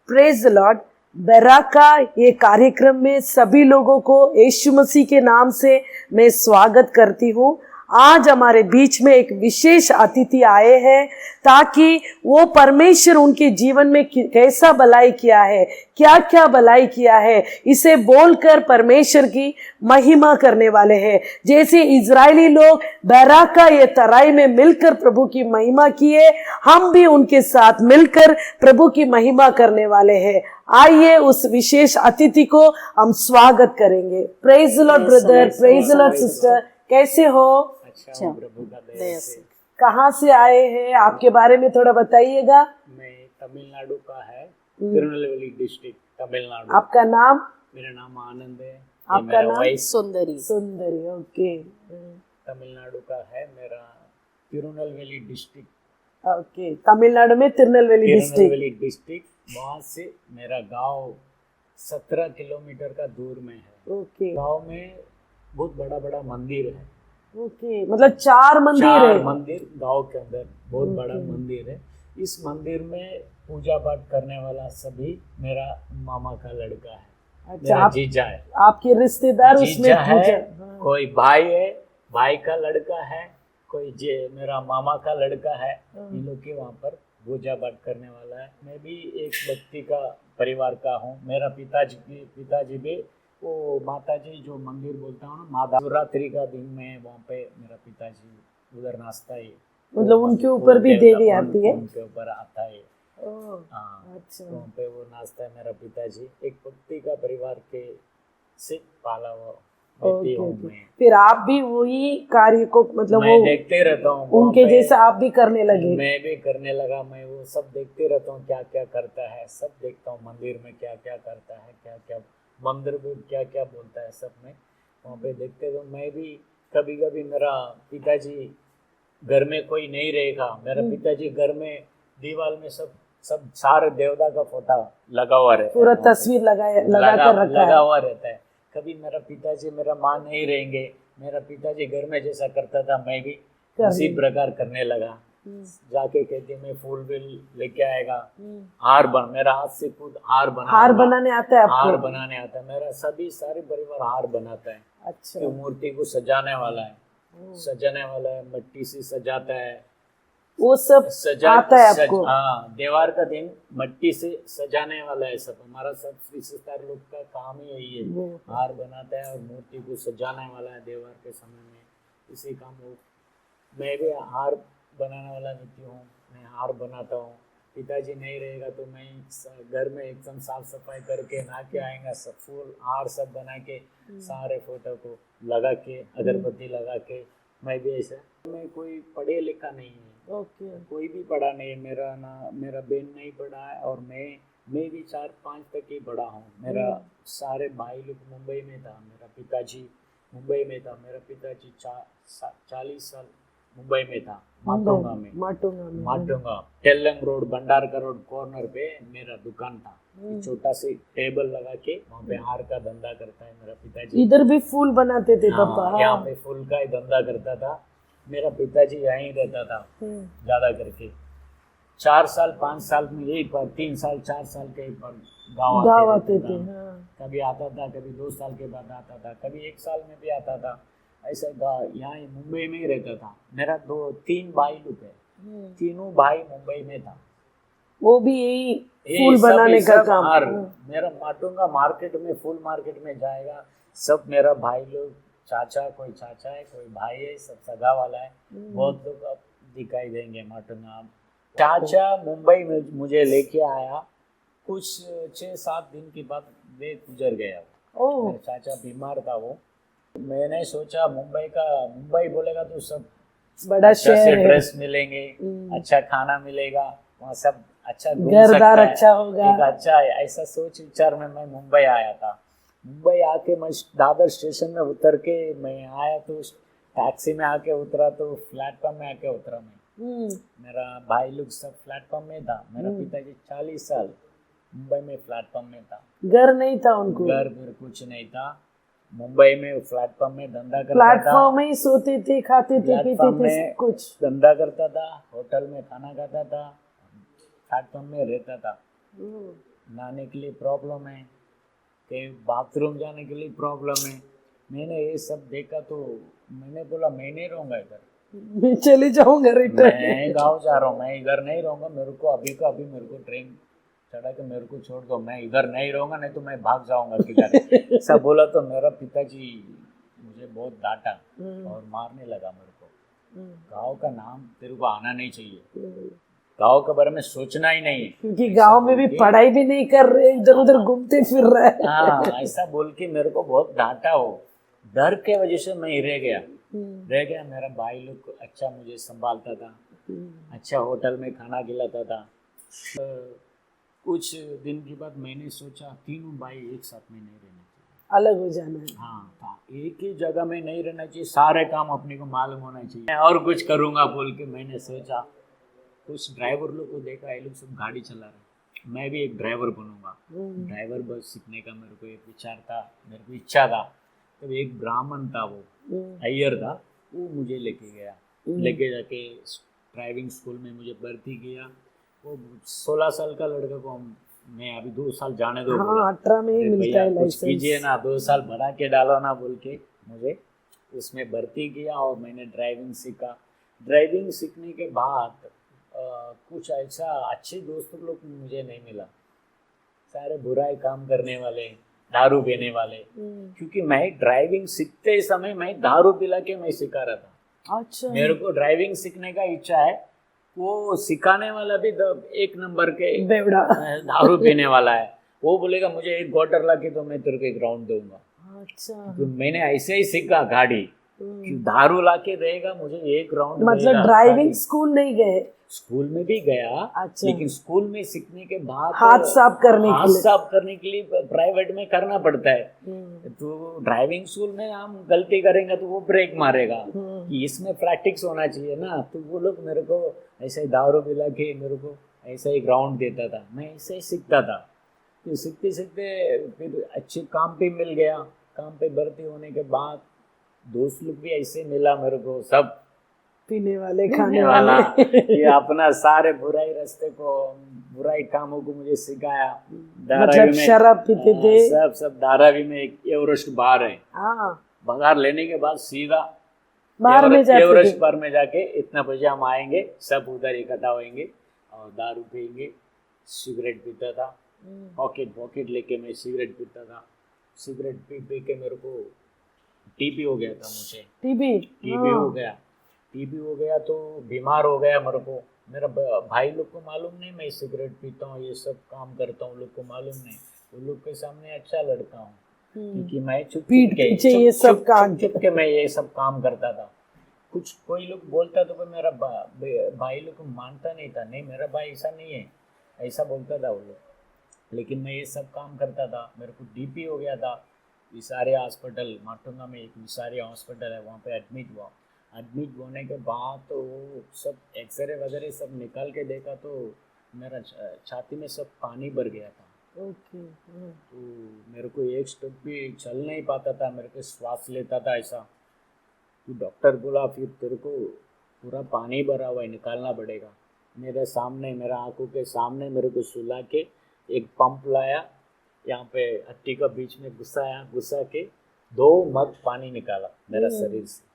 Praise the Lord. Baraka ये कार्यक्रम में सभी लोगों को यीशु मसीह के नाम से मैं स्वागत करती हूँ। आज हमारे बीच में एक विशेष अतिथि आए हैं ताकि वो परमेश्वर उनके जीवन में कैसा भलाई किया है, क्या क्या भलाई किया है, इसे बोलकर परमेश्वर की महिमा करने वाले हैं। जैसे इजरायली लोग बराका ये तराई में मिलकर प्रभु की महिमा किए, हम भी उनके साथ मिलकर प्रभु की महिमा करने वाले हैं। आइए उस विशेष अतिथि को हम स्वागत करेंगे। Praise the Lord brother, praise the Lord sister, कैसे हो? अच्छा, प्रभु का दया से। कहाँ से आए हैं, आपके बारे में थोड़ा बताइएगा। मैं तमिलनाडु का है, तिरुनेलवेली डिस्ट्रिक्ट, तमिलनाडु। आपका नाम? मेरा नाम आनंद है। आपका नाम? सुंदरी। सुंदरी, ओके। तमिलनाडु का है, मेरा तिरुनेलवेली डिस्ट्रिक्ट। ओके, तमिलनाडु में तिरुनेलवेली डिस्ट्रिक्ट। वहाँ से मेरा गांव 17 किलोमीटर का दूर में है। ओके। गांव में बहुत बड़ा बड़ा मंदिर है। ओके, मतलब 4 मंदिर है। मंदिर गांव के अंदर बहुत बड़ा मंदिर है। इस मंदिर में पूजा पाठ करने वाला सभी मेरा मामा का लड़का है। अच्छा, मेरा जीजा है। आपके रिश्तेदार उसमें जीजा है। पूजा। कोई भाई है, भाई का लड़का है, कोई मेरा मामा का लड़का है। इन लोग के वहाँ पर पूजा पाठ करने वाला है। मैं भी एक व्यक्ति का परिवार का हूँ। मेरा पिताजी भी वो माताजी जो मंदिर बोलता हूँ ना, माता शिवरात्रि का दिन में वहाँ पे मेरा पिताजी उधर नाचता है। मतलब उनके ऊपर भी देवी आती है? उनके ऊपर आता है। हाँ, अच्छा। वहाँ पे वो नाचता है मेरा पिताजी। एक भक्ति का परिवार के से पाला हुआ व्यक्ति हूँ मैं। फिर आप भी वही कार्य को मतलब मैं वो देखते रहता हूँ, उनके जैसा आप भी करने लगे? मैं भी करने लगा। मैं वो सब देखते रहता हूँ, क्या क्या करता है सब देखता हूँ। मंदिर में क्या क्या करता है, क्या क्या मंदिर में क्या क्या बोलता है, सब में वहाँ पे देखते तो मैं भी कभी कभी मेरा पिताजी घर में कोई नहीं रहेगा, मेरा पिताजी घर में दीवार में सब सारे देवता का फोटो लगा हुआ रहता है। पूरा तस्वीर लगा हुआ रहता है। कभी मेरा पिताजी मेरा माँ नहीं रहेंगे, मेरा पिताजी घर में जैसा करता था मैं भी उसी प्रकार करने लगा। जाके कहती मैं फूल भी लेके आएगा, हार बन, मेरा हाथ से खुद हार बनाने आता है आपको? हार बनाने आता है। मेरा सारे परिवार हार बनाता है। अच्छा। तो मूर्ति को सजाने वाला है, मिट्टी से सजाता है, वो सब आता है आपको? हाँ, त्योहार का दिन मिट्टी से सजाने वाला है सब। हमारा सब रिश्तेदार लोग का काम ही यही है, हार बनाता है और मूर्ति को सजाने वाला है त्योहार के समय में। इसी काम को मैं भी हार बनाने वाला व्यक्ति हूँ, मैं हार बनाता हूँ। पिताजी नहीं रहेगा तो मैं घर में एकदम साफ सफाई करके नहा के आएगा, सब फूल हार सब बना के सारे फोटो को लगा के अगरबत्ती लगा के मैं भी ऐसा। मैं कोई पढ़े लिखा नहीं है। ओके। कोई भी पढ़ा नहीं है। मेरा बहन नहीं पढ़ा है और मैं भी 4-5 तक ही पढ़ा हूँ। मेरा सारे भाई लोग मुंबई में था, मेरा पिताजी मुंबई में था। मेरा पिताजी 40 साल मुंबई में था, माटुंगा टेल्लंग रोड, भंडार का रोड कॉर्नर पे मेरा दुकान था। छोटा सी टेबल लगा के वहाँ पे हार का धंधा करता है मेरा पिताजी। इधर भी फूल बनाते थे पापा? यहाँ पे फूल का ही धंधा करता था मेरा पिताजी। यहीं रहता था ज्यादा करके। 4 साल 5 साल में एक बार, 3 साल 4 साल के एक बार गाँव आते थे। कभी आता था, कभी 2 साल के बाद आता था, कभी 1 साल में भी आता था। ऐसा यहाँ मुंबई में ही रहता था। मेरा 2-3 भाई लोग है, तीनों भाई मुंबई में था। वो भी यही फूल बनाने का काम? मेरा माटुंगा मार्केट में, फूल मार्केट में जाएगा सब मेरा भाई लोग, चाचा, कोई चाचा है, कोई भाई है, सब सगा वाला है। बहुत लोग अब दिखाई देंगे माटुंगा। चाचा मुंबई में मुझे लेके आया, कुछ 6-7 दिन के बाद वे गुजर गया। मेरा चाचा बीमार था। वो मैंने सोचा मुंबई बोलेगा तो सब बड़ा शहर है, ड्रेस मिलेंगे, अच्छा खाना मिलेगा, वहाँ सब अच्छा घरदार अच्छा होगा, एक अच्छा है, ऐसा सोच विचार में मैं मुंबई आया था। मुंबई आके मैं दादर स्टेशन में उतर के मैं आया तो टैक्सी में आके उतरा तो प्लेटफॉर्म में आके उतरा मैं। मेरा भाई लोग सब प्लेटफॉर्म में था। मेरा पिताजी 40 साल मुंबई में प्लेटफॉर्म में था। घर नहीं था उनको? घर कुछ नहीं था। मुंबई में प्लेटफॉर्म में धंधा करता था। प्लेटफॉर्म में ही सोते थे, खाते थे, पीते थे, कुछ धंधा करता था। होटल में खाना खाता था, प्लेटफॉर्म में रहता था। नहाने के लिए प्रॉब्लम है, कहीं बाथरूम जाने के लिए प्रॉब्लम है। मैंने ये सब देखा तो मैंने बोला मैं नहीं रहूँगा इधर, मैं चले जाऊंगा रिटर्न। मैं गाँव जा रहा हूँ, मैं इधर नहीं रहूँगा। मेरे को अभी का अभी मेरे को ट्रेन चढ़ा के मेरे को छोड़ दो, मैं इधर नहीं रहूँगा, नहीं तो मैं भाग जाऊँगा किधर। सब बोला तो मेरा पिताजी मुझे बहुत डांटा और मारने लगा मेरे को। गाँव का नाम तेरे को आना नहीं चाहिए, गाँव के बारे में सोचना ही नहीं है, क्योंकि गांव में भी पढ़ाई भी नहीं कर रहे, इधर उधर घूमते फिर रहे। हाँ ऐसा बोल के मेरे को बहुत डांटा हो। डर के वजह से मैं रह गया। मेरा भाई लोग अच्छा मुझे संभालता था, अच्छा होटल में खाना खिलाता था। कुछ दिन के बाद मैंने सोचा तीनों भाई एक साथ में नहीं रहना चाहिए, अलग हो जाना है। हाँ था, एक ही जगह में नहीं रहना चाहिए, सारे काम अपने को मालूम होना चाहिए, मैं और कुछ करूँगा बोल के मैंने सोचा। कुछ ड्राइवर लोग को देखा, ये लोग सब गाड़ी चला रहे, मैं भी एक ड्राइवर बनूंगा। ड्राइवर बस सीखने का मेरे को एक विचार था, मेरे को इच्छा था। तो एक ब्राह्मण था, वो अय्यर था, वो मुझे लेके गया, लेके जाके ड्राइविंग स्कूल में मुझे भर्ती किया। वो 16 साल का लड़का को मैं अभी 2 साल जाने दो, हाँ, 18 में ही मिलता है कुछ लाइसेंस। कीजिए ना, 2 साल बढ़ा के डालो ना बोल के मुझे उसमें भर्ती किया और मैंने ड्राइविंग सीखा। ड्राइविंग सीखने के बाद कुछ ऐसा अच्छे दोस्त लोग मुझे नहीं मिला, सारे बुराई काम करने वाले, दारू पीने वाले। क्योंकि मैं ड्राइविंग सीखते समय मैं दारू पिला के मैं सिखा रहा था। अच्छा, मेरे को ड्राइविंग सीखने का इच्छा है, वो सिखाने वाला भी एक नंबर के बेवड़ा दारू पीने वाला है। वो बोलेगा मुझे एक क्वार्टर ला के तो मैं तेरे को एक राउंड दूंगा। अच्छा, तो मैंने ऐसे ही सीखा गाड़ी, कि दारू ला के देगा मुझे एक राउंड। मतलब ड्राइविंग स्कूल नहीं गए? स्कूल में भी गया, अच्छा। लेकिन स्कूल में सीखने के बाद हाथ साफ करने के लिए प्राइवेट में करना पड़ता है। तो ड्राइविंग स्कूल में हम गलती करेंगे तो वो ब्रेक मारेगा, कि इसमें प्रैक्टिस होना चाहिए ना। तो वो लोग मेरे को ऐसे ही दारू पिला के मेरे को ऐसा ही ग्राउंड देता था, मैं ऐसे ही सीखता था। तो सीखते सीखते फिर अच्छे काम पे मिल गया। काम पे भर्ती होने के बाद दोस्त लोग भी ऐसे मिला मेरे को, सब पीने वाले खाने वाला ये अपना सारे बुराई रास्ते को, बुराई कामों को मुझे सिखाया। मतलब शराब पीते थे? सब धारावी में एक एवरेस्ट बार है, हाँ, बघार लेने के बाद सीधा बाहर में जाते एवरेस्ट बार में जाके इतना बजे हम आएंगे, सब उधर इकट्ठा होंगे और दारू पियेंगे। सिगरेट पीता था, पॉकेट लेके मैं सिगरेट पीता था। सिगरेट पी के मेरे को टीबी हो गया था। मुझे टीबी हो गया तो बीमार हो गया मेरे को। मेरा भाई लोग को मालूम नहीं मैं सिगरेट पीता हूँ, ये सब काम करता हूँ, लोग को मालूम नहीं। वो लोग के सामने अच्छा लड़का हूँ, क्योंकि मैं चुप के मैं ये सब काम करता था। कुछ कोई लोग बोलता तो मेरा भाई लोग को मानता नहीं था, नहीं मेरा भाई ऐसा नहीं है, ऐसा बोलता था वो लोग। लेकिन मैं ये सब काम करता था। मेरे को डीपी हो गया था। विसारिया हॉस्पिटल, माटुंगा में एक विसारिया हॉस्पिटल है, वहाँ पे एडमिट हुआ। एडमिट होने के बाद तो सब एक्सरे वगैरह सब निकाल के देखा तो मेरा छाती में सब पानी भर गया था। तो मेरे को एक स्टेप भी चल नहीं पाता था, मेरे को श्वास लेता था ऐसा। तो डॉक्टर बोला फिर तेरे को पूरा पानी भरा हुआ है, निकालना पड़ेगा। मेरे सामने, मेरा आंखों के सामने मेरे को सुला के एक पंप लाया, यहाँ पे हड्डी का बीच में घुसा के 2 मग पानी निकाला मेरा शरीर से।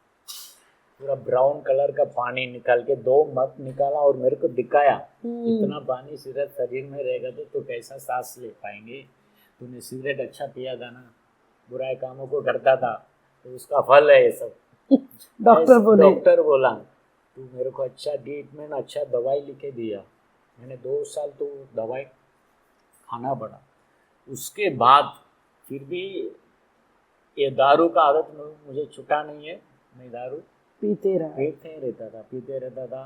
पूरा ब्राउन कलर का पानी निकाल के 2 मग निकाला और मेरे को दिखाया, इतना पानी सिर्फ शरीर में रहेगा तो कैसा सांस ले पाएंगे। तूने सिगरेट अच्छा पिया था ना, बुराई कामों को करता था, तो उसका फल है ये सब। डॉक्टर बोला तू मेरे को अच्छा ट्रीटमेंट, अच्छा दवाई लिखे दिया। मैंने 2 साल तो दवाई खाना पड़ा। उसके बाद फिर भी ये दारू का आदत मुझे छूटा नहीं है। मैं दारू पीते रहता था।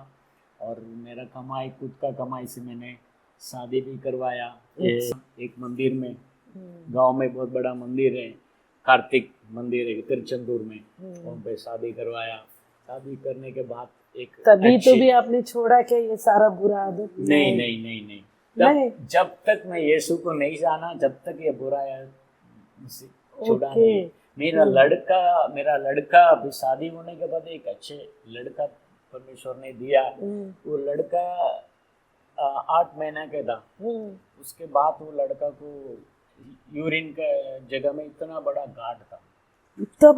और मेरा कमाई, खुद का कमाई से मैंने शादी भी करवाया। एक मंदिर में, गांव में बहुत बड़ा मंदिर है, कार्तिक मंदिर है तिरचंदूर में, वहाँ पे शादी करवाया। शादी करने के बाद तभी तो भी आपने छोड़ा क्या ये सारा बुरा आदत? नहीं। जब तक मैं यीशु को नहीं जाना, जब तक ये बुरा छोड़ा नहीं। मेरा लड़का अभी शादी होने के बाद एक अच्छे लड़का परमेश्वर ने दिया। वो लड़का 8 महीने का था। उसके बाद वो लड़का को यूरिन का जगह में इतना बड़ा गांठ था, इतना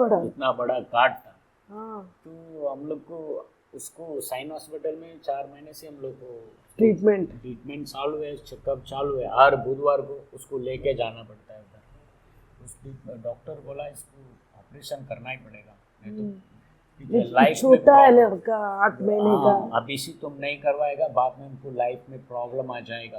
बड़ा गांठ था। हाँ। तो हम लोग को उसको साइन हॉस्पिटल में 4 महीने से हम लोग को ट्रीटमेंट चालू है, चेकअप चालू है। हर बुधवार को उसको लेके जाना पड़ता है उधर। उस डॉक्टर बोला इसको ऑपरेशन करना ही पड़ेगा, नहीं तो लाइफ छोटा है लड़का 8 महीने का। अभी से तुम नहीं करवाएगा, बाद में उनको लाइफ में प्रॉब्लम आ जाएगा।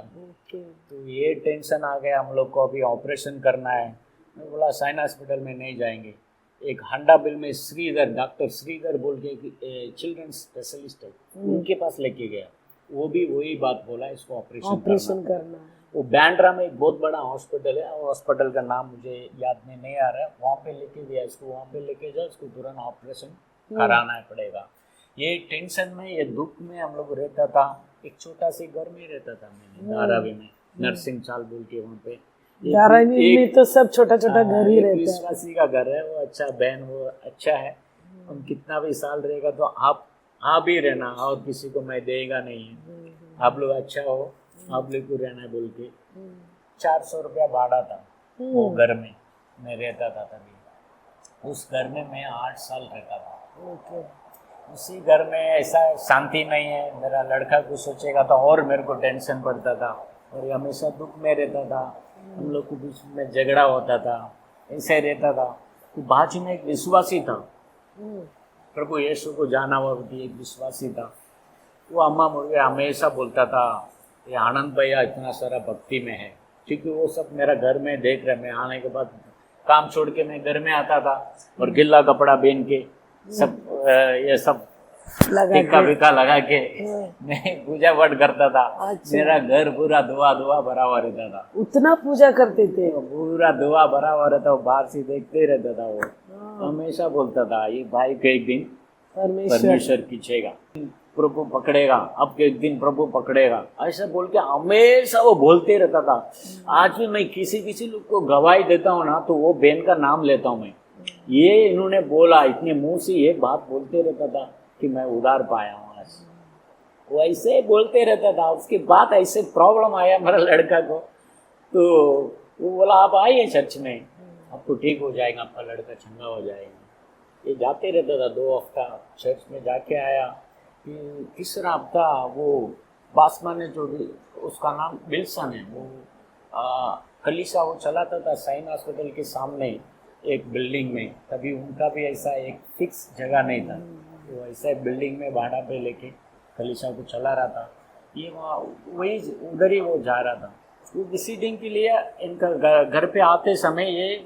तो ये टेंशन आ गया हम लोग को, अभी ऑपरेशन करना है। मैं बोला साइन हॉस्पिटल में नहीं जाएंगे, एक हंडाबिल में श्रीधर, डॉक्टर श्रीधर बोल के चिल्ड्रन स्पेशलिस्ट है, उनके पास लेके गया। वो भी वही बात बोला, इसको ऑपरेशन करना है। वो बैंड्रा में एक बहुत बड़ा हॉस्पिटल है, और हॉस्पिटल का नाम मुझे याद में नहीं आ रहा है, वहाँ पे लेके गया इसको। वहाँ पे लेके जाओ, इसको तुरंत ऑपरेशन कराना पड़ेगा। ये टेंशन में, ये दुख में हम लोग रहता था। एक छोटा सी घर में रहता था मैंने, धारावी में, नरसिंह चाल बोल के वहाँ पे। धारावी में तो सब छोटा छोटा घर ही रहता है। विश्वासी का घर है, वो अच्छा बहन, वो अच्छा है। हम कितना भी साल रहेगा तो आप ही रहना, और किसी को मैं देगा नहीं है, आप लोग अच्छा हो, आप लोग को रहना बोल के। 400 रुपया भाड़ा था वो घर में मैं रहता था तभी। उस घर में मैं 8 साल रहता था। उसी घर में ऐसा शांति नहीं है। मेरा लड़का कुछ सोचेगा तो और मेरे को टेंशन पड़ता था, और हमेशा दुख में रहता था। हम लोग के बीच में झगड़ा होता था, ऐसे रहता था। तो बाजू में एक विश्वासी था, प्रभु यीशु को जाना हुआ भी एक विश्वासी था। वो अम्मा मुझे हमेशा बोलता था, ये आनंद भैया इतना सारा भक्ति में है, क्योंकि वो सब मेरा घर में देख रहे। मैं आने के बाद काम छोड़ के मैं घर में आता था, और गिल्ला कपड़ा पहन के सब ये सब टिक्का विक्का लगा के मैं पूजा पाठ करता था। मेरा घर पूरा दुआ भरा हुआ रहता था। उतना पूजा करते थे? पूरा दुआ भरा हुआ रहता, वो बाहर से देखते ही रहता था। वो हमेशा बोलता था, ये भाई को एक दिन परमेश्वर खींचेगा, प्रभु पकड़ेगा, अब के एक दिन प्रभु पकड़ेगा, ऐसा बोल के हमेशा वो बोलते रहता था। आज भी मैं किसी लोग को गवाही देता हूँ ना, तो वो बहन का नाम लेता हूँ मैं। ये इन्होंने बोला, इतने मुंह से ये बात बोलते रहता था कि मैं उधार पाया हूँ आज। वो ऐसे बोलते रहता था। उसके बाद ऐसे प्रॉब्लम आया मेरा लड़का को, तो वो बोला आप आइए चर्च में, आपको ठीक हो जाएगा, आपका लड़का चंगा हो जाएगा। ये जाते रहता था। 2 हफ्ता चर्च में जाके आया। तीसरा हफ्ता वो बासमा ने जो उसका नाम विल्सन है, वो कलीसा वो चलाता था साइन हॉस्पिटल के सामने एक बिल्डिंग में। तभी उनका भी ऐसा एक फिक्स जगह नहीं था, वो ऐसा बिल्डिंग में भाड़ा पे लेके कलीसा को चला रहा था। ये वहाँ वही उधर ही वो जा रहा था। वो विजिटिंग के लिए इनका घर पे आते समय ये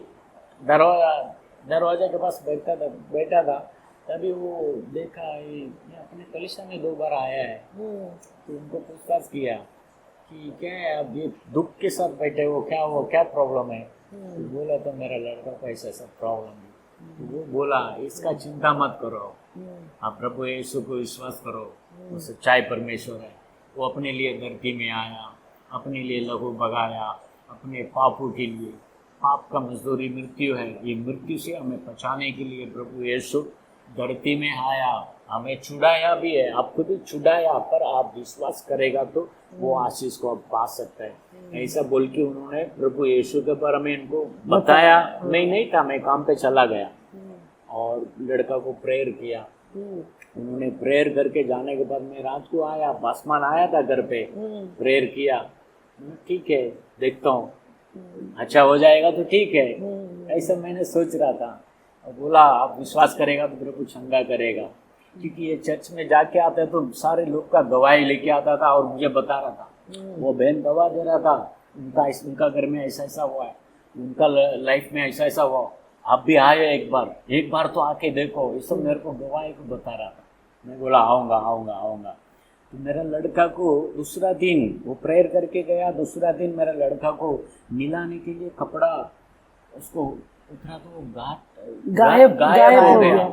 दरवाजा के पास बैठा था। तभी वो देखा ये अपने कलीसा में 2 बार आया है। तो उनको पूछताछ किया कि क्या है, अब ये दुख के साथ बैठे हो, क्या प्रॉब्लम है? तो बोला तो मेरा लड़का को ऐसा प्रॉब्लम है। तो वो बोला इसका चिंता मत करो, आप प्रभु यीशु को विश्वास करो, वो सच्चाई परमेश्वर है। वो अपने लिए धरती में आया, अपने लिए लहू बगाया, अपने पापों के लिए। पाप का मजदूरी मृत्यु है, ये मृत्यु से हमें बचाने के लिए प्रभु यीशु धरती में आया, हमें छुड़ाया भी है। आपको भी छुड़ाया, पर आप विश्वास करेगा तो वो आशीष को आप पा सकते हैं। ऐसा बोल के उन्होंने प्रभु यीशु के बारे में इनको बताया। नहीं था, मैं काम पे चला गया और लड़का को प्रेयर किया। उन्होंने प्रेयर करके जाने के बाद मैं रात को आया, बासमान आया था घर पे, प्रेयर किया। ठीक है, देखता हूँ अच्छा हो जाएगा तो ठीक है, ऐसा मैंने सोच रहा था। बोला आप विश्वास करेगा तो प्रभु चंगा करेगा। क्योंकि ये चर्च में जाके आता है तो सारे लोग का गवाही लेके आता था और मुझे बता रहा था। वो बहन गवाह दे रहा था, उनका घर में ऐसा हुआ है, उनका लाइफ में ऐसा हुआ, आप भी आए एक बार तो आके देखो। ये सब मेरे को गवाही को बता रहा था। मैं बोला आऊँगा। तो मेरा लड़का को दूसरा दिन वो प्रेयर करके गया। दूसरा दिन मेरा लड़का को मिलाने के लिए कपड़ा उसको उतना तो गायब हो गया।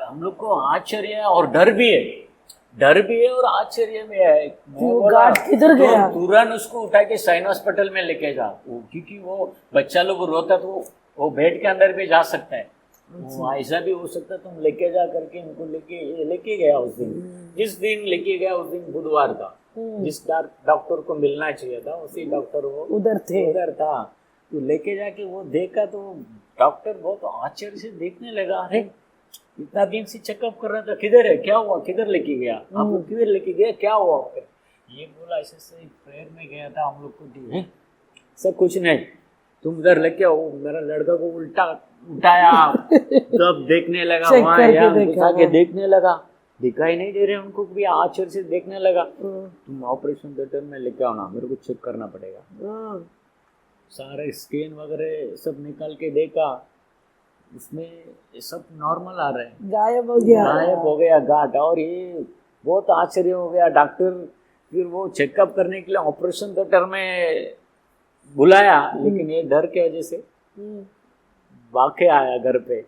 हम लोग को आश्चर्य और डर भी है और आश्चर्य भी है। किधर गया? तुरंत उसको उठा के साइन हॉस्पिटल में लेके जा, क्योंकि वो बच्चा लोग रोता तो वो बेड के अंदर भी जा सकता है। वो ऐसा भी हो सकता है। तुम लेके जा करके उनको लेके गया उस दिन। जिस दिन लेके गया उस दिन बुधवार था। जिस डॉक्टर को मिलना चाहिए था उसी डॉक्टर वो उधर थे। उधर था। तो लेके जाके वो देखा तो डॉक्टर बहुत आश्चर्य से देखने लगा, अरे इतना दिन से चेकअप कर रहा था, किधर है, क्या हुआ, किधर लेके गया, आपको किधर लेके गया, क्या हुआ आपको? ये बोला ऐसे से प्रेयर में गया था, हम लोग को दी है सब कुछ नहीं, तुम उधर लेके आओ। मेरा लड़का को उल्टा उठाया तब देखने लगा, वहाँ यहाँ देखने लगा, दिखाई नहीं दे रहे उनको भी, आश्चर्य से देखने लगा। तुम ऑपरेशन थिएटर में लेके आओ ना, मेरे को चेक करना पड़ेगा। सारे स्कैन वगैरह सब निकाल के देखा, उसमें सब नॉर्मल आ रहे हैं, गायब हो गया गांठ। और ये बहुत आश्चर्य हो गया। डॉक्टर फिर वो चेकअप करने के लिए ऑपरेशन थिएटर में बुलाया, लेकिन ये डर के वजह से वाके आया घर पे।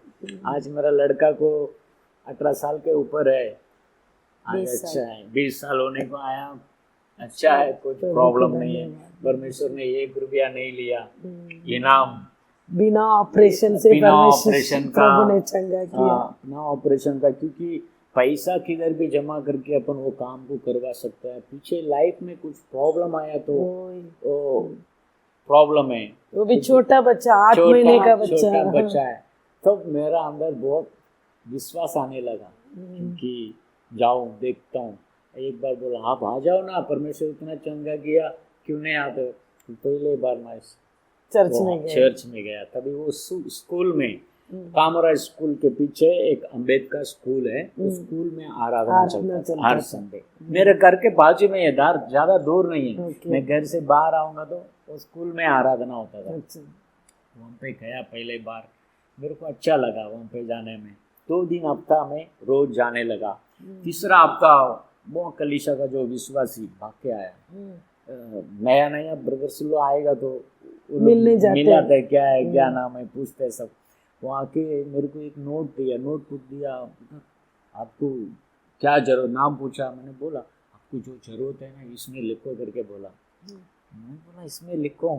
आज मेरा लड़का को 18 साल के ऊपर है, आज अच्छा है, 20 साल होने को आया, अच्छा है, कुछ प्रॉब्लम नहीं है। परमेश्वर ने 1 रुपया नहीं लिया इनाम, बिना ऑपरेशन से, बिना ऑपरेशन का, प्रभु ने चंगा किया। बिना ऑपरेशन का, क्योंकि पैसा किधर भी जमा करके अपन वो काम को करवा सकता है। पीछे लाइफ में कुछ प्रॉब्लम आया तो प्रॉब्लम है, वो भी छोटा बच्चा, 8 महीने का बच्चा है। तो मेरा अंदर बहुत विश्वास आने लगा कि जाऊं देखता हूँ। एक बार बोला आप आ जाओ ना, परमेश्वर इतना चंगा किया, क्यों नहीं आते? तो पहले बार मैं चर्च में गया। तभी वो स्कूल में, कामराज स्कूल के पीछे एक अम्बेडकर स्कूल है, उस स्कूल में आराधना चलता हर संडे। मेरे घर के बाजू में, ये ज्यादा दूर नहीं है, मैं घर से बाहर आऊंगा तो वो स्कूल में आराधना होता था। वहाँ पे गया पहले बार, मेरे को अच्छा लगा वहाँ पे जाने में। 2 दिन हफ्ता में रोज जाने लगा। तीसरा हफ्ता वो कलीसिया का जो विश्वासी भाग के आया, नया नया ब्रदर्स लोग आएगा तो मिलाते क्या है, क्या नाम है, पूछते सब। वहाँ के मेरे को एक नोटबुक दिया, आपको क्या जरूरत, नाम पूछा, मैंने बोला आपको जो जरूरत है ना इसमें लिखो करके बोला। मैंने बोला इसमें लिखो,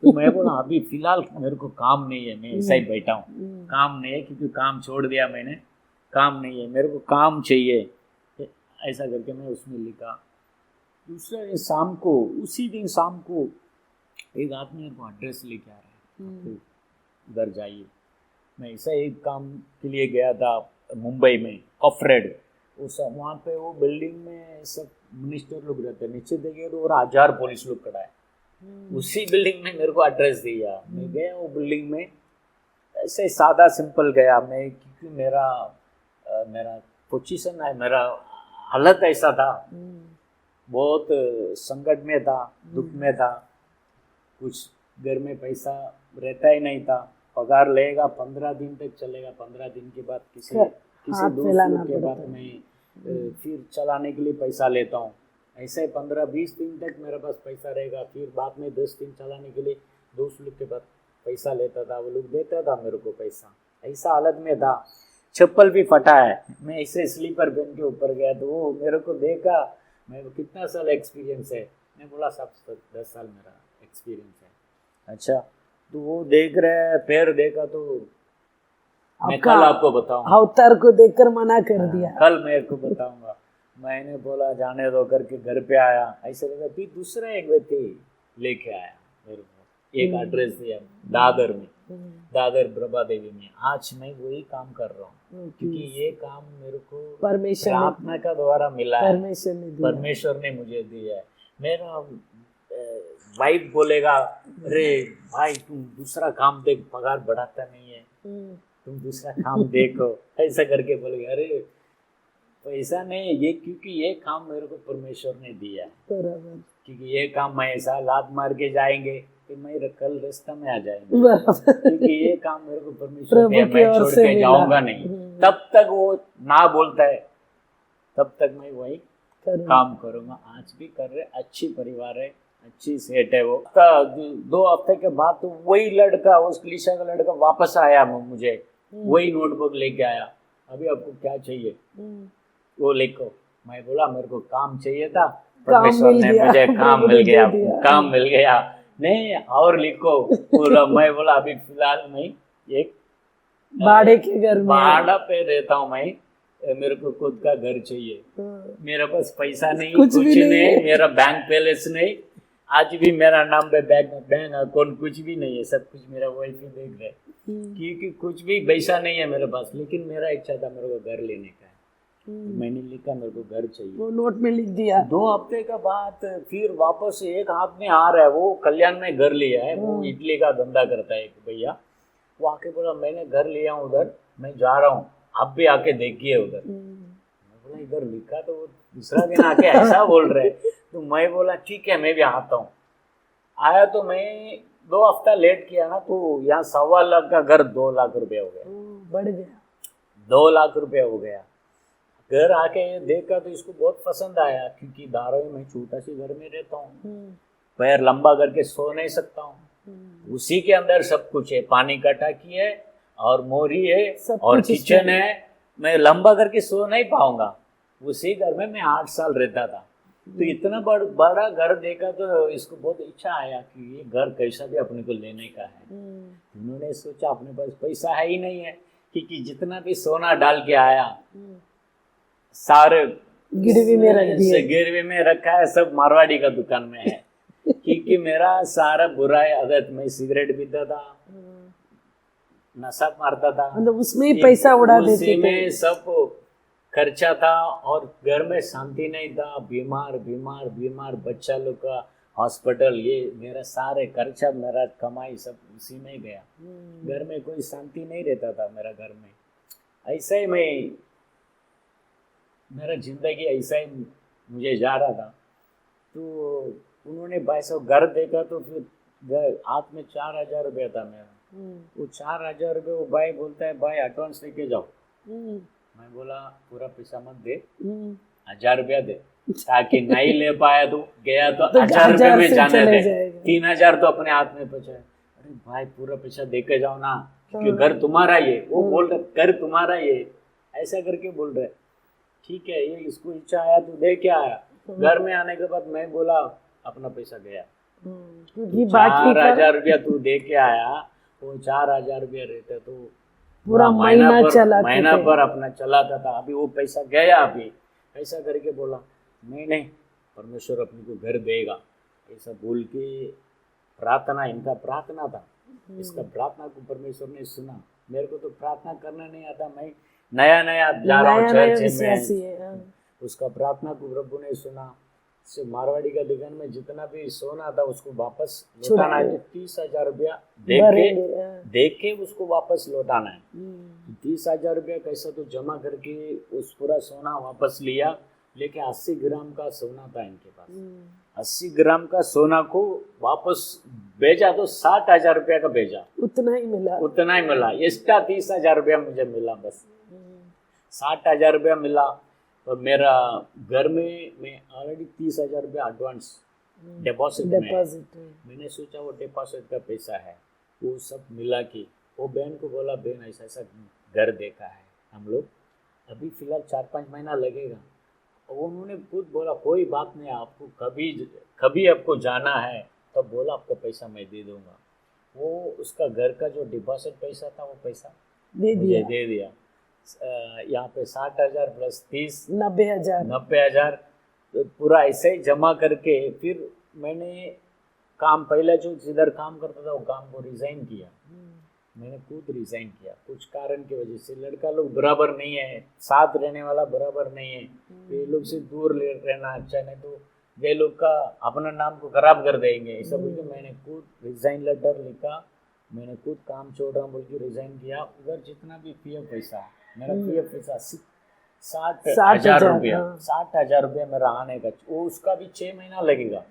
तो मैं बोला अभी फिलहाल मेरे को काम नहीं है, मैं ऐसा ही बैठा हूँ, काम नहीं है, क्योंकि काम छोड़ दिया मैंने, काम नहीं है, मेरे को काम चाहिए, ऐसा करके मैं उसमें लिखा। दूसरे शाम को, उसी दिन शाम को एक आदमी मेरे को एड्रेस लेके आ रहा है, उधर जाइए। मैं ऐसा एक काम के लिए गया था मुंबई में, कॉफरेड, वहाँ पे वो बिल्डिंग में सब मिनिस्टर लोग रहते हैं, नीचे देखिए तो 1000 पुलिस लोग खड़ा है। उसी बिल्डिंग में मेरे को एड्रेस दिया, मैं गया वो बिल्डिंग में, ऐसे सादा सिंपल गया मैं, क्योंकि मेरा पोजीशन है, मेरा हालत ऐसा था, बहुत संकट में था, दुख में था, कुछ घर में पैसा रहता ही नहीं था, पगार लेगा 15 दिन तक चलेगा, 15 दिन के बाद किसी दोस्त के बाद मैं फिर चलाने के लिए पैसा लेता हूँ, ऐसे 15-20 दिन तक मेरे पास पैसा रहेगा, फिर बाद में 10 दिन चलाने के लिए दोस्त लोग के पास पैसा लेता था, वो लोग देता था मेरे को पैसा, ऐसा हालत में था। चप्पल भी फटा है, मैं ऐसे स्लीपर पहन के ऊपर गया तो वो मेरे को देखा, मैं कितना साल एक्सपीरियंस है, मैं बोला सब 10 साल मेरा एक्सपीरियंस है। अच्छा, तो वो देख रहे हैं, पैर देखा तो मैं कल आपको बताऊंगा, अवतार को देखकर मना कर दिया, कल मेरे को बताऊंगा। मैंने बोला जाने दो करके घर पे आया, ऐसे लगा। फिर दूसरा एक व्यक्ति लेके आया मेरे को, एक एड्रेस दिया दादर में, दादर प्रभा देवी में। आज मैं वही काम कर रहा हूँ, क्योंकि ये काम मेरे को प्रार्थना का द्वारा मिला है, परमेश्वर ने मुझे दिया है। मेरा वाइफ बोलेगा अरे भाई तुम दूसरा काम देख, पगार बढ़ाता नहीं है, तुम दूसरा काम देखो, ऐसा करके बोलेगा। अरे पैसा नहीं, ये क्योंकि ये काम मेरे को परमेश्वर ने दिया है, क्योंकि ये काम मैं ऐसा लात मार के जाएंगे कि मैं कल रास्ता में आ जाएंगे, क्योंकि ये काम मेरे को परमेश्वर दिया, मैं छोड़ के जाऊंगा नहीं। तब तक वो ना बोलता है तब तक मैं वही काम करूंगा। आज भी कर रहे, अच्छी परिवार है, अच्छी सेट है। वो 2 हफ्ते के बाद तो वही लड़का, उस कलीसिया का लड़का वापस आया, मुझे वही नोटबुक लेके आया, अभी आपको क्या चाहिए वो लिखो। मैं बोला मेरे को काम चाहिए था, परमेश्वर ने मुझे काम मिल गया, नहीं और लिखो पूरा। मैं बोला अभी फिलहाल मैं एक भाड़े के घर में, भाड़ा पे रहता हूँ मैं, मेरे को खुद का घर चाहिए। हाँ, मेरे पास पैसा नहीं, कुछ कुछ भी नहीं नहीं, है। मेरा बैंक बैलेंस नहीं, आज भी मेरा नाम पे बैंक अकाउंट कुछ भी नहीं है, सब कुछ मेरा वाइफ ही देख रहे हैं, क्योंकि कुछ भी पैसा नहीं है मेरे पास। लेकिन मेरा इच्छा था मेरे को घर लेने का है, तो मैंने लिखा मेरे को घर चाहिए। वो नोट में लिख दिया। 2 हफ्ते का बाद फिर वापस एक हाथ में आ रहा है, वो कल्याण में घर लिया है, वो इडली का धंधा करता है एक भैया, वो आके बोला मैंने घर लिया हूँ उधर, मैं जा रहा हूँ, आप भी आके देखिए उधर। मैं बोला इधर लिखा, तो वो दूसरा दिन आके ऐसा बोल रहे, तो मैं बोला ठीक है मैं भी आता हूँ। आया तो मैं 2 हफ्ता लेट किया ना, तो यहाँ 1.25 लाख का घर 2 लाख रुपया हो गया, बढ़ गया। 2 लाख रुपया हो गया। घर आके देखा तो इसको बहुत पसंद आया, क्योंकि धारावी में छोटा सी घर में रहता हूँ, पैर लंबा करके सो नहीं सकता हूँ, उसी के अंदर सब कुछ है, पानी का टाकी है और मोरी है और किचन है, मैं लंबा करके सो नहीं पाऊंगा। उसी घर में मैं 8 साल रहता था, तो इतना बड़ा घर देखा तो इसको बहुत इच्छा आया कि ये घर कैसा भी अपने को लेने का है। उन्होंने सोचा अपने पास पैसा है ही नहीं है, क्योंकि जितना भी सोना डाल के आया सारे गिरवी में रख दिए, गिरवी में रखा है, सब मारवाड़ी का दुकान में है। क्योंकि मेरा सारा बुरा आदत, मैं सिगरेट पीता था, नशा मारता था, मतलब उसमें ही पैसा उड़ा देते थे, उसी में सब खर्चा था, और घर में शांति नहीं था, बीमार बीमार बीमार, बच्चा लोग का हॉस्पिटल, ये मेरा सारे खर्चा, मेरा कमाई सब उसी में ही गया। घर में कोई शांति नहीं रहता था मेरा घर में। ऐसा ही मेरा जिंदगी ऐसा ही मुझे जा रहा था। तो उन्होंने भाई साहब घर देखा, तो फिर हाथ में 4,000 रुपया था मेरा, वो 4,000 रुपये वो भाई बोलता है भाई एडवांस लेके जाओ। मैं बोला पूरा पैसा मत दे, 1,000 रुपया दे, ताकि नहीं ले पाया तो गया तो 1,000 रुपये में जाने दे, 3,000 तो अपने हाथ में बचा है। अरे भाई पूरा पैसा दे के जाओ ना, क्योंकि घर तुम्हारा ये, वो बोल रहे घर तुम्हारा ये, ऐसा करके बोल रहे। ठीक है, ये इसको इच्छा आया तो दे के आया। घर में आने के बाद मैं बोला अपना पैसा गया, 4,000 रुपया तू दे के आया, वो 4,000 रुपया रहता तो पूरा महीना पर अपना चलाता था। अभी वो पैसा गया, अभी ऐसा करके बोला नहीं परमेश्वर अपने को घर देगा, ऐसा बोल के प्रार्थना, इनका प्रार्थना था, इसका प्रार्थना को परमेश्वर ने सुना। मेरे को तो प्रार्थना करना नहीं आता, मैं नया जा रहा हूँ चर्च में, उसका प्रार्थना को प्रभु ने सुना। से मारवाड़ी का दुकान में जितना भी सोना था उसको वापस लौटाना है, तो 30,000 रुपया देख के उसको वापस लौटाना है। 30,000 रुपया कैसा तो जमा करके उस पूरा सोना वापस लिया, लेके 80 ग्राम का सोना था इनके पास। 80 ग्राम का सोना को वापस भेजा तो 60,000 रुपया का भेजा, उतना ही मिला। एक्स्ट्रा 30,000 रुपया मुझे मिला, बस 60,000 रुपया मिला। और मेरा घर में मैं ऑलरेडी 30,000 रुपया एडवांस डिपॉजिट मैंने सोचा वो डिपॉजिट का पैसा है, वो सब मिला कि वो बहन को बोला बहन ऐसा घर देखा है हम लोग, अभी फिलहाल 4-5 महीना लगेगा। और उन्होंने खुद बोला कोई बात नहीं, आपको कभी आपको जाना है तब तो बोला आपको पैसा मैं दे दूंगा। वो उसका घर का जो डिपॉजिट पैसा था वो पैसा दे दिया। यहाँ पे 60,000 प्लस 30 90,000 तो पूरा ऐसे ही जमा करके फिर मैंने काम, पहले जो जिधर काम करता था वो काम को रिजाइन किया। मैंने खुद रिजाइन किया कुछ कारण की वजह से। लड़का लोग बराबर नहीं है, साथ रहने वाला बराबर नहीं है, ये लोग से दूर रहना अच्छा, नहीं तो वे लोग का अपना नाम को खराब कर देंगे, ऐसा बोल के मैंने खुद रिजाइन लेटर लिखा। मैंने खुद काम छोड़ रहा हूँ बोल के रिजाइन किया। उधर जितना भी पीएफ पैसा, मेरा पीएफ पैसा 60,000 रुपया, 60,000 रुपया मेरा आने का, वो उसका भी 6 महीना लगेगा।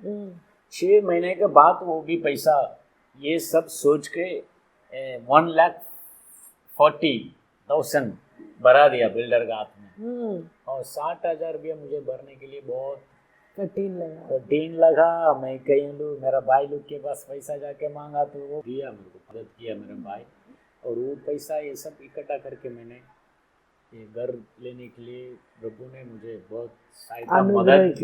6 महीने के बाद वो भी पैसा, ये सब सोच के 1,40,000 भरा दिया बिल्डर का हाथ में। और 60,000 रुपया मुझे भरने के लिए बहुत कठिन लगा। मैं कहीं लोग, मेरा भाई लोग के पास पैसा जाके मांगा तो वो दिया, मेरे को मदद किया मेरा भाई, और वो पैसा ये सब इकट्ठा करके मैंने ये घर लेने के लिए प्रभु ने मुझे बहुत सहायता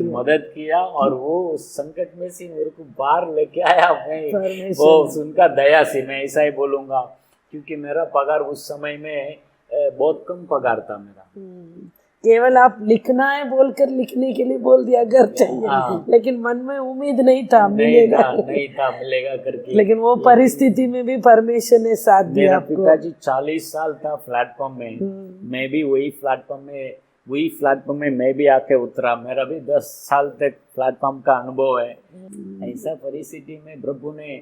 मदद किया। और वो संकट में से मेरे को बाहर लेके आया, मैं वो उनका दया से, मैं ऐसा ही बोलूँगा, क्योंकि मेरा पगार उस समय में बहुत कम पगार था मेरा। केवल आप लिखना है बोलकर लिखने के लिए बोल दिया घर चाहिए, हाँ। लेकिन मन में उम्मीद नहीं था मिलेगा। नहीं था मिलेगा करके। लेकिन वो परिस्थिति में भी परमेश्वर ने साथ दिया मेरा आपको। पिताजी 40 साल था प्लेटफॉर्म में, मैं भी वही प्लेटफॉर्म में मैं भी आके उतरा। मेरा भी 10 साल तक प्लेटफॉर्म का अनुभव है। ऐसा परिस्थिति में प्रभु ने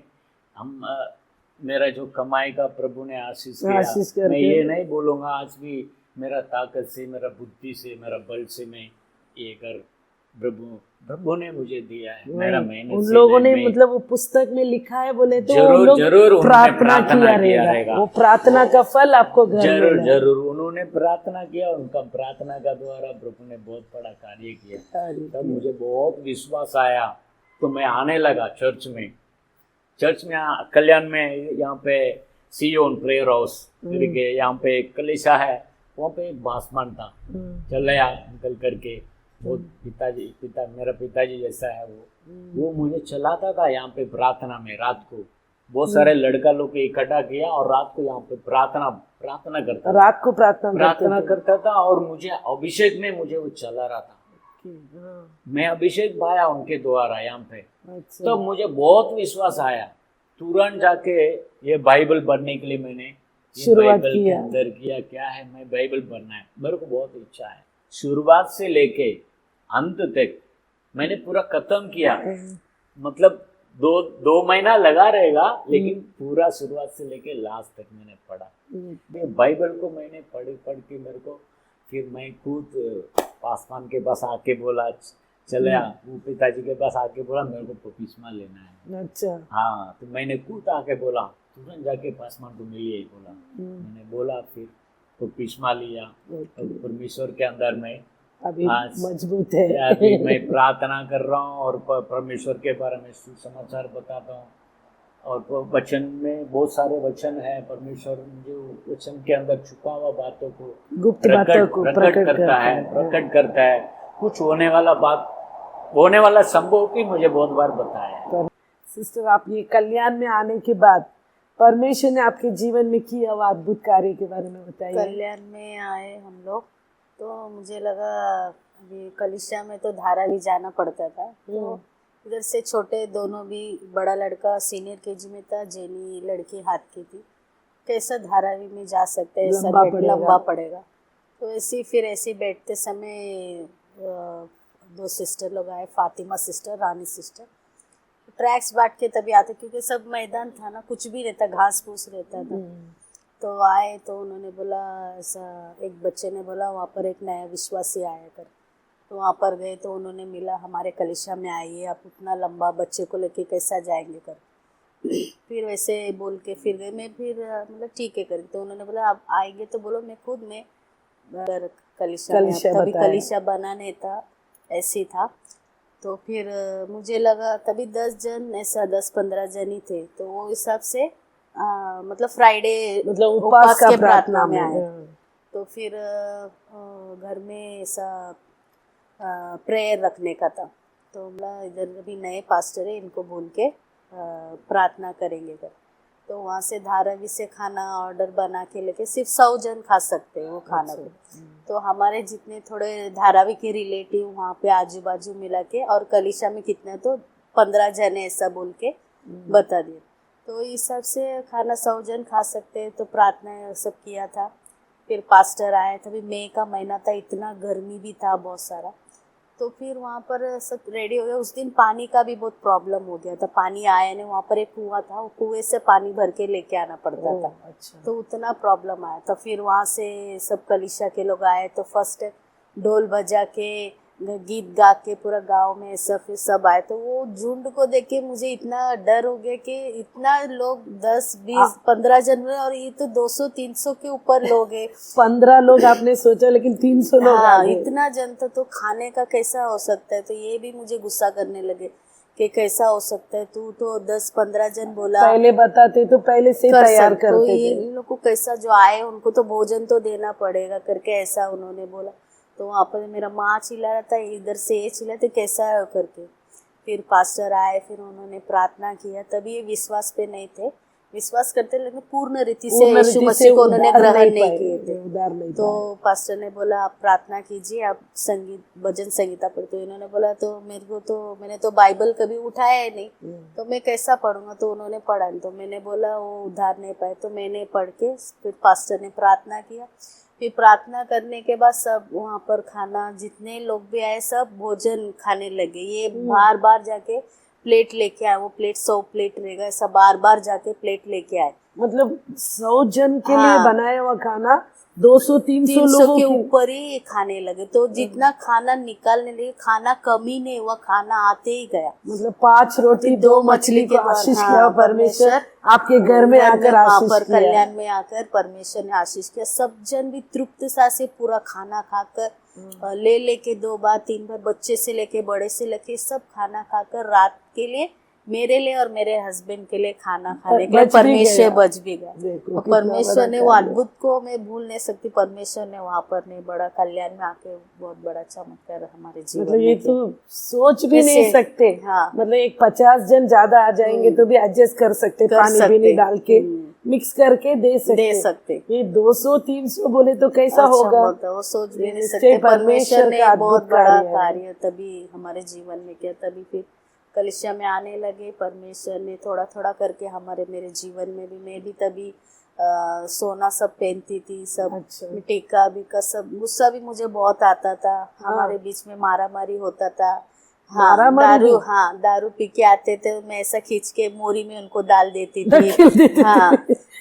मेरा जो कमाई का प्रभु ने आशीष किया। मैं ये नहीं बोलूँगा आज भी मेरा ताकत से, मेरा बुद्धि से, मेरा बल से मैं ये कर, प्रभु ने मुझे दिया है। मेरा मेहनत उन लोगों ने मतलब वो पुस्तक में लिखा है बोले तो जरूर प्रार्थना किया रहेगा। वो प्रार्थना का फल आपको जरूर उन्होंने प्रार्थना किया। उनका प्रार्थना का द्वारा प्रभु ने बहुत बड़ा कार्य किया। तब मुझे बहुत विश्वास आया तो मैं आने लगा चर्च में कल्याण में। यहाँ पे सियोन प्रेयर हाउस करके यहाँ पे एक कलीसिया है, वहाँ पे एक बासमान था, चल रहा निकल करके। वो मेरा पिताजी जैसा है वो मुझे चलाता था यहाँ पे प्रार्थना में। रात को बहुत सारे लड़का लोग इकट्ठा किया और रात को यहाँ पे प्रार्थना करता, रात को प्रार्थना करता था। और मुझे अभिषेक में मुझे वो चला रहा था। मैं अभिषेक पाया उनके द्वारा यहाँ पे। तो मुझे बहुत विश्वास आया, तुरंत जाके ये बाइबल पढ़ने के लिए मैंने शुरुआत किया। अंदर किया क्या है, मैं बाइबल पढ़ना है, मेरे को बहुत इच्छा है। शुरुआत से लेके अंत तक मैंने पूरा खत्म किया। मतलब दो महीना लगा रहेगा, लेकिन पूरा शुरुआत से लेके लास्ट तक मैंने पढ़ा। बाइबल को मैंने पढ़ के मेरे को फिर मैं खुद पासवान के पास आके बोला, चले वो पिताजी के पास आके बोला मेरे को बपतिस्मा लेना है। अच्छा। हाँ, तो मैंने खुद आके बोला, तुरंत जाके पासवान को मिलिए बोला। मैंने बोला, फिर बपतिस्मा लिया। परमेश्वर के अंदर में अभी मजबूत है। अभी मैं प्रार्थना कर रहा हूँ और परमेश्वर के बारे में सुसमाचार बताता हूँ। और वचन में बहुत सारे वचन है, परमेश्वर जो वचन के अंदर छुपा हुआ बातों को, गुप्त बातों को प्रकट करता है। कुछ होने वाला संभव भी मुझे बहुत बार बताया। सिस्टर, आप ये कल्याण में आने के बाद परमेश्वर ने आपके जीवन में किया हुआ अद्भुत कार्य के बारे में बताइए। कल्याण में आए हम लोग तो मुझे लगा अभी कलिसिया में तो धारावी जाना पड़ता था। तो इधर से छोटे दोनों भी, बड़ा लड़का सीनियर केजी में था, जेनी लड़की हाथ की थी, कैसा धारावी में जा सकते हैं, लंबा पड़ेगा। तो ऐसे बैठते समय 2 सिस्टर लोग आए, फातिमा सिस्टर, रानी सिस्टर। ट्रैक्स बांट के तभी आते, क्योंकि सब मैदान था ना, कुछ भी रहता, घास फूस रहता था। तो आए तो उन्होंने बोला, ऐसा एक बच्चे ने बोला वहाँ पर एक नया विश्वासी आया कर। तो वहाँ पर गए तो उन्होंने मिला, हमारे कलिशा में आइए, आप उतना लंबा बच्चे को लेके कैसा जाएंगे कर। फिर वैसे बोल के फिर गए। मैं फिर मतलब ठीक है कर। तो उन्होंने बोला आप आएंगे तो बोलो, मैं खुद में कलिशा तभी कलिशा बना नहीं था, ऐसी था। तो फिर मुझे लगा तभी 10 जन, ऐसा 10-15 जन ही थे। तो वो हिसाब से मतलब फ्राइडे मतलब उपवास के प्रार्थना में आए। तो फिर घर में ऐसा प्रेयर रखने का था। तो बोला इधर अभी नए पास्टर है, इनको बोल के प्रार्थना करेंगे कर। तो वहाँ से धारावी से खाना ऑर्डर बना के लेके, सिर्फ 100 जन खा सकते हैं वो खाना को। तो हमारे जितने थोड़े धारावी के रिलेटिव वहाँ पे आजू बाजू मिला के, और कलिशा में कितना तो 15 जन ऐसा बोल के बता दिए। तो इस हिसाब से खाना 100 जन खा सकते हैं। तो प्रार्थना सब किया था। फिर पास्टर आए, तभी मई का महीना था, इतना गर्मी भी था बहुत सारा। तो फिर वहाँ पर सब रेडी हो गया। उस दिन पानी का भी बहुत प्रॉब्लम हो गया था, पानी आया नहीं। वहाँ पर एक कुआं था, वो कुएं से पानी भर के लेके आना पड़ता था। अच्छा। तो उतना प्रॉब्लम आया। तो फिर वहाँ से सब कलिशा के लोग आए, तो फर्स्ट ढोल बजा के, गीत गा के पूरा गांव में फिर सब आए। तो वो झुंड को देख के मुझे इतना डर हो गया कि इतना लोग 10-20-15 जन, और ये तो 200-300 के ऊपर लोग हैं। 15 लोग आपने सोचा, लेकिन 300 लोग आ गए। इतना जन था, तो खाने का कैसा हो सकता है। तो ये भी मुझे गुस्सा करने लगे कि कैसा हो सकता है, तू तो 10-15 जन बोला, पहले बताते तो पहले से तैयार करते तो ये इन लोग को कैसा, जो आए उनको तो भोजन तो देना पड़ेगा करके ऐसा उन्होंने बोला। तो वहाँ पर मेरा माँ चिल्ला रहा था, इधर से ये चिल्ला, तो कैसा है करके। फिर पास्टर आए, फिर उन्होंने प्रार्थना किया। तभी ये विश्वास पे नहीं थे, विश्वास करते लेकिन पूर्ण रीति से यीशु मसीह को उन्होंने ग्रहण नहीं किए थे। उधार नहीं तो पास्टर ने बोला आप प्रार्थना कीजिए, आप संगीत भजन संगीता पढ़ते हो। इन्होंने बोला तो मेरे को तो मैंने तो बाइबल कभी उठाया ही नहीं, तो मैं कैसा पढ़ूंगा। तो उन्होंने पढ़ा, तो मैंने बोला वो उधार नहीं पाए, तो मैंने पढ़ के फिर पास्टर ने प्रार्थना किया। फिर प्रार्थना करने के बाद सब वहाँ पर खाना, जितने लोग भी आए सब भोजन खाने लगे। ये बार बार जाके प्लेट लेके आए, वो प्लेट 100 प्लेट रहेगा, ऐसा बार बार जाके प्लेट लेके आए। मतलब 100 जन के हाँ। लिए बनाया हुआ खाना 200-300 लोगों के की ऊपर ही खाने लगे। तो जितना खाना निकालने लगे, खाना कमी नहीं हुआ, खाना आते ही गया। मतलब 5 रोटी 2 मछली को आशीष किया परमेश्वर आपके घर में आकर आशीष पर किया। कल्याण में आकर परमेश्वर ने आशीष किया। सब जन भी तृप्तता से पूरा खाना खाकर ले लेके 2 बार 3 बार, बच्चे से लेके बड़े से लेके सब खाना खाकर रात के लिए मेरे लिए और मेरे हस्बैंड के लिए खाना खाने के लिए परमेश्वर बच भी गया। देखो, परमेश्वर ने वो अद्भुत को मैं भूल नहीं सकती। परमेश्वर ने वहाँ पर नहीं बड़ा कल्याण में आके बहुत बड़ा चमत्कार हमारे जीवन मतलब में ये किया। तो सोच भी नहीं सकते। हाँ। मतलब एक 50 जन ज्यादा आ जाएंगे तो भी एडजस्ट कर सकते, पानी भी डाल के मिक्स करके दे सकते। ये 200-300 बोले तो कैसा होगा, वो सोच भी नहीं सकते। परमेश्वर ने बहुत बड़ा कार्य तभी हमारे जीवन में किया। तभी फिर कलिसिया में आने लगे। परमेश्वर ने थोड़ा थोड़ा करके मेरे जीवन में भी, मैं भी तभी सोना सब पहनती थी, सब टीका भी का सब। गुस्सा भी मुझे बहुत आता था। हमारे बीच में मारामारी होता था। दारू पी के आते थे, मैं ऐसा खींच के मोरी में उनको डाल देती थी। हाँ,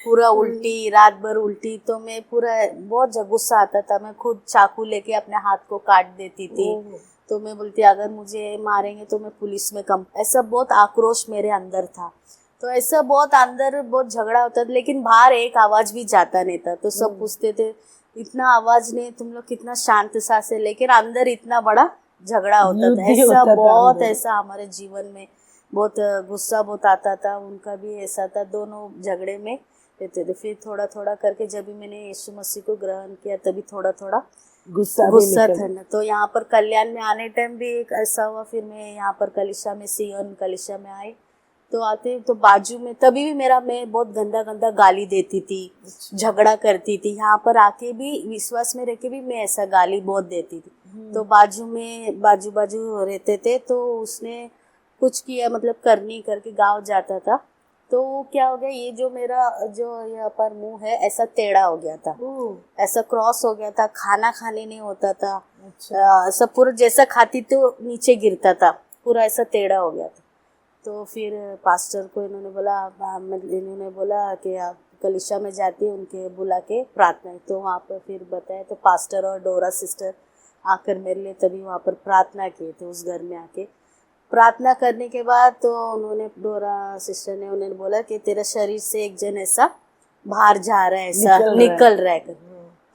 पूरा उल्टी, रात भर उल्टी। तो मैं पूरा बहुत गुस्सा आता था। मैं खुद चाकू लेके अपने हाथ को काट देती थी। तो मैं बोलती अगर मुझे मारेंगे तो मैं पुलिस में ऐसा बहुत आक्रोश मेरे अंदर था। तो ऐसा बहुत अंदर बहुत झगड़ा होता था, लेकिन बाहर एक आवाज भी जाता नहीं था। तो सब पूछते थे इतना आवाज नहीं, तुम लोग कितना शांत सास है, लेकिन अंदर इतना बड़ा झगड़ा होता था। ऐसा बहुत ऐसा हमारे जीवन में बहुत गुस्सा बहुत आता था। उनका भी ऐसा था, दोनों झगड़े में रहते थे। फिर थोड़ा थोड़ा करके जब भी मैंने यीशु मसीह को ग्रहण किया तभी थोड़ा थोड़ा गुस्सा था ना। तो यहाँ पर कल्याण में आने टाइम भी एक ऐसा हुआ। फिर मैं यहाँ पर कलिशा में सियोन कलिशा में आई, तो आते तो बाजू में तभी भी मैं बहुत गंदा गंदा गाली देती थी, झगड़ा करती थी। यहाँ पर आके भी विश्वास में रह के भी मैं ऐसा गाली बहुत देती थी। तो बाजू में बाजू रहते थे, तो उसने कुछ किया, मतलब करनी करके गाँव जाता था। तो क्या हो गया, ये जो मेरा जो यहाँ पर मुंह है ऐसा टेढ़ा हो गया था, ऐसा क्रॉस हो गया था। खाना खाने नहीं होता था। ऐसा पूरा जैसा खाती तो नीचे गिरता था, पूरा ऐसा टेढ़ा हो गया था। तो फिर पास्टर को इन्होंने बोला कि आप कलिशा में जाती है, उनके बुला के प्रार्थना। तो वहाँ पर फिर बताया, तो पास्टर और डोरा सिस्टर आकर मेरे लिए तभी वहाँ पर प्रार्थना किए थे। उस घर में आके प्रार्थना करने के बाद तो उन्होंने, डोरा सिस्टर ने उन्हें बोला कि तेरा शरीर से एक जन ऐसा बाहर जा रहा है, ऐसा निकल रहा है।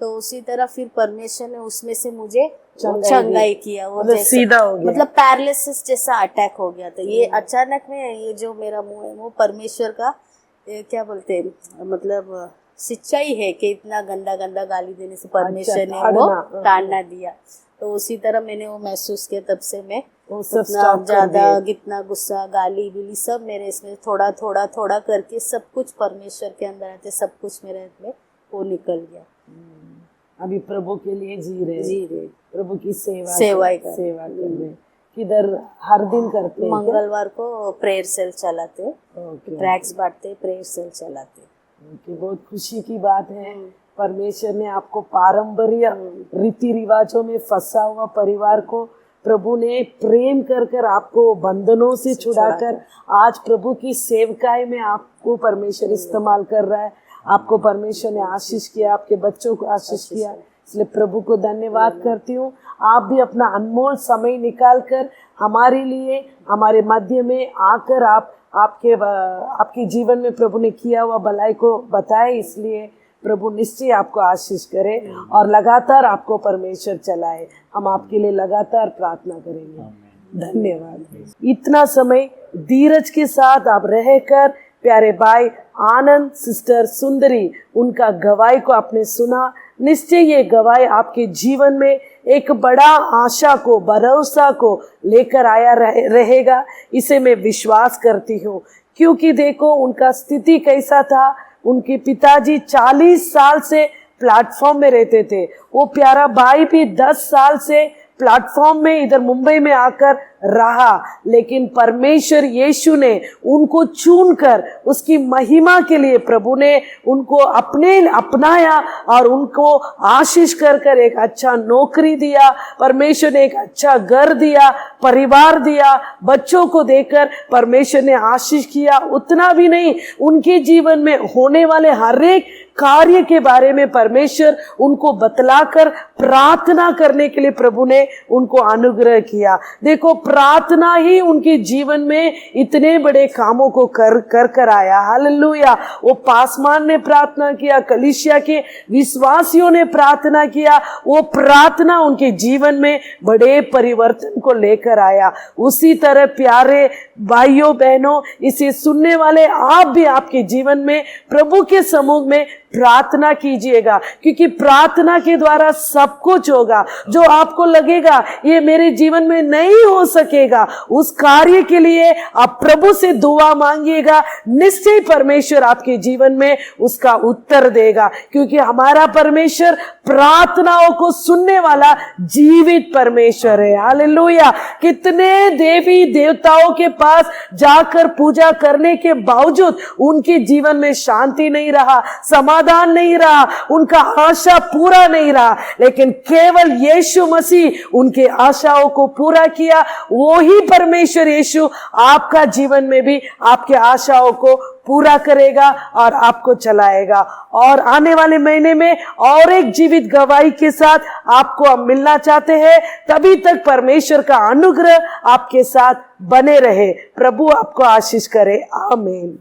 तो उसी तरह फिर परमेश्वर ने उसमें से मुझे चंगाई किया। वो जैसा सीधा हो गया, मतलब पैरालिसिस जैसा अटैक हो गया था। ये अचानक में ये जो मेरा मुंह है वो परमेश्वर का क्या बोलते हैं, मतलब सच्चाई है कि इतना गंदा गंदा गाली देने से परमेश्वर ने वो ताड़ना दिया। तो उसी तरह मैंने वो महसूस किया। तब से मैं उतना ज्यादा कितना गुस्सा गाली बिली सब मेरे इसमें थोड़ा थोड़ा थोड़ा करके सब कुछ परमेश्वर के अंदर आते, सब कुछ मेरे में वो निकल गया। अभी प्रभु के लिए जी रहे, प्रभु की सेवा कर रहे। किधर हर दिन करते हैं? मंगलवार को प्रेयर सेल चलाते, ट्रैक्स बांटते, प्रेयर सेल चलाते। बहुत खुशी की बात है। परमेश्वर ने आपको पारंपरिक रीति रिवाजों में फंसा हुआ परिवार को प्रभु ने प्रेम कर आपको बंधनों से छुड़ाकर आज प्रभु की सेवकाई में आपको परमेश्वर इस्तेमाल कर रहा है। आपको परमेश्वर ने आशीष किया, आपके बच्चों को आशीष किया, इसलिए प्रभु को धन्यवाद करती हूँ। आप भी अपना अनमोल समय निकाल कर हमारे लिए, हमारे मध्य में आकर आपके जीवन में प्रभु ने किया हुआ भलाई को बताए। इसलिए प्रभु निश्चय आपको आशीष करे और लगातार आपको परमेश्वर चलाए। हम आपके लिए लगातार प्रार्थना करेंगे। धन्यवाद। इतना समय धीरज के साथ आप रहकर प्यारे भाई आनंद, सिस्टर सुंदरी, उनका गवाही को आपने सुना। निश्चय ये गवाही आपके जीवन में एक बड़ा आशा को, भरोसा को लेकर आया रहेगा। इसे मैं विश्वास करती हूँ, क्योंकि देखो उनका स्थिति कैसा था। उनके पिताजी 40 साल से प्लेटफॉर्म में रहते थे। वो प्यारा भाई भी 10 साल से प्लेटफॉर्म में इधर मुंबई में आकर रहा, लेकिन परमेश्वर यीशु ने उनको चुनकर उसकी महिमा के लिए प्रभु ने उनको अपनाया और उनको आशीष कर एक अच्छा नौकरी दिया। परमेश्वर ने एक अच्छा घर दिया, परिवार दिया, बच्चों को देकर परमेश्वर ने आशीष किया। उतना भी नहीं, उनके जीवन में होने वाले हर एक कार्य के बारे में परमेश्वर उनको बतलाकर प्रार्थना करने के लिए प्रभु ने उनको अनुग्रह किया। देखो प्रार्थना ही उनके जीवन में इतने बड़े कामों को कर आया। हालेलुया। वो पासमान ने प्रार्थना किया, कलीसिया के विश्वासियों ने प्रार्थना किया, वो प्रार्थना उनके जीवन में बड़े परिवर्तन को लेकर आया। उसी तरह प्यारे भाइयों बहनों, इसे सुनने वाले आप भी आपके जीवन में प्रभु के सम्मुख में प्रार्थना कीजिएगा, क्योंकि प्रार्थना के द्वारा सब कुछ होगा। जो आपको लगेगा ये मेरे जीवन में नहीं हो सकेगा, उस कार्य के लिए आप प्रभु से दुआ मांगिएगा, निश्चय परमेश्वर आपके जीवन में उसका उत्तर देगा, क्योंकि हमारा परमेश्वर प्रार्थनाओं को सुनने वाला जीवित परमेश्वर है। हालेलुया। कितने देवी देवताओं के पास जाकर पूजा करने के बावजूद उनके जीवन में शांति नहीं रहा, समाधान नहीं रहा, उनका आशा पूरा नहीं रहा, लेकिन केवल यीशु मसीह उनके आशाओं को पूरा किया। वो ही परमेश्वर यीशु आपका जीवन में भी आपके आशाओं को पूरा करेगा और आपको चलाएगा। और आने वाले महीने में और एक जीवित गवाही के साथ आपको हम मिलना चाहते हैं। तभी तक परमेश्वर का अनुग्रह आपके साथ बने रहे। प्रभु आपको आशीष करे। आमीन।